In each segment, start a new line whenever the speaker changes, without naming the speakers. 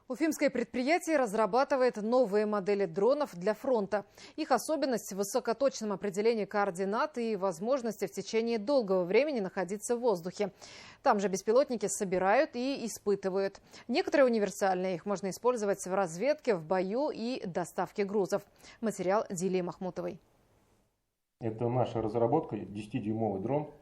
Уфимское предприятие разрабатывает новые модели дронов для фронта. Их особенность в высокоточном определении координат и возможности в течение долгого времени находиться в воздухе. Там же беспилотники собирают и испытывают. Некоторые универсальные, их можно использовать в разведке, в бою и доставке грузов. Материал Дилии Махмутовой.
Это наша разработка, 10-дюймовый дрон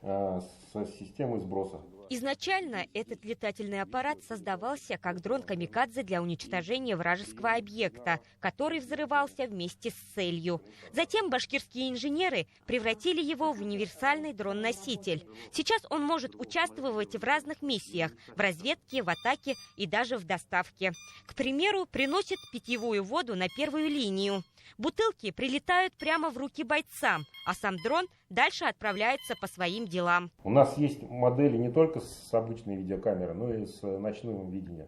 с системой сброса.
Изначально этот летательный аппарат создавался как дрон-камикадзе для уничтожения вражеского объекта, который взрывался вместе с целью. Затем башкирские инженеры превратили его в универсальный дрон-носитель. Сейчас он может участвовать в разных миссиях – в разведке, в атаке и даже в доставке. К примеру, приносит питьевую воду на первую линию. Бутылки прилетают прямо в руки бойцам, а сам дрон дальше отправляется по своим делам.
У нас есть модели не только с обычной видеокамерой, но и с ночным видением,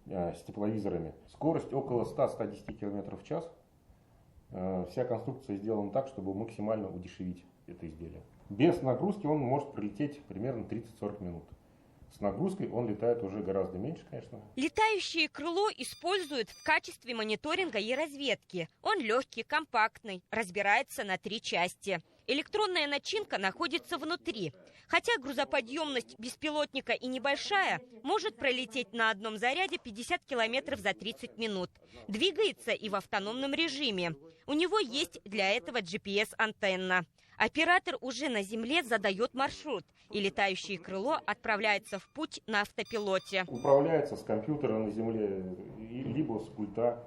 с тепловизорами. Скорость около 100-110 км в час. Вся конструкция сделана так, чтобы максимально удешевить это изделие. Без нагрузки он может пролететь примерно 30-40 минут. С нагрузкой он летает уже гораздо меньше, конечно.
Летающее крыло используют в качестве мониторинга и разведки. Он легкий, компактный, разбирается на 3 части. Электронная начинка находится внутри. Хотя грузоподъемность беспилотника и небольшая, может пролететь на одном заряде 50 километров за 30 минут. Двигается и в автономном режиме. У него есть для этого GPS-антенна. Оператор уже на земле задает маршрут, и летающее крыло отправляется в путь на автопилоте.
Управляется с компьютера на земле, либо с пульта.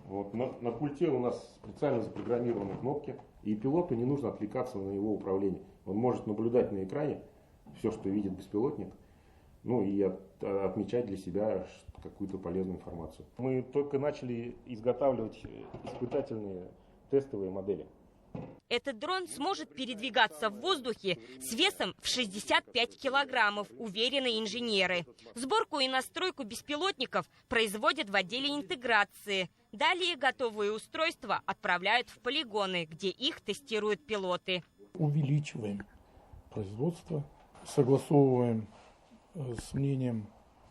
Вот. На пульте у нас специально запрограммированы кнопки, и пилоту не нужно отвлекаться на его управление. Он может наблюдать на экране все, что видит беспилотник, и отмечать для себя какую-то полезную информацию. Мы только начали изготавливать испытательные тестовые модели.
Этот дрон сможет передвигаться в воздухе с весом в 65 килограммов, уверены инженеры. Сборку и настройку беспилотников производят в отделе интеграции. Далее готовые устройства отправляют в полигоны, где их тестируют пилоты.
Увеличиваем производство, согласовываем с мнением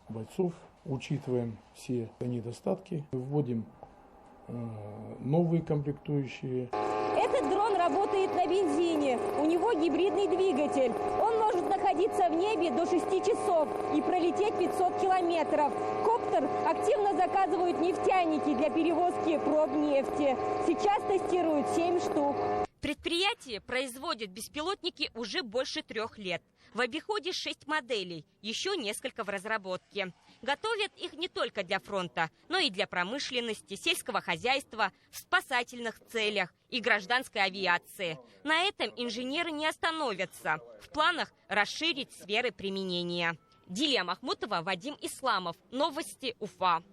бойцов, учитываем все недостатки, вводим новые комплектующие.
Этот дрон работает на бензине, у него гибридный двигатель. Он может находиться в небе до 6 часов и пролететь 500 километров. Коптер активно заказывают нефтяники для перевозки проб нефти. Сейчас тестируют 7 штук.
Предприятие производит беспилотники уже больше 3 лет. В обиходе 6 моделей, еще несколько в разработке. Готовят их не только для фронта, но и для промышленности, сельского хозяйства, в спасательных целях и гражданской авиации. На этом инженеры не остановятся. В планах расширить сферы применения. Дилия Махмутова, Вадим Исламов. Новости Уфа.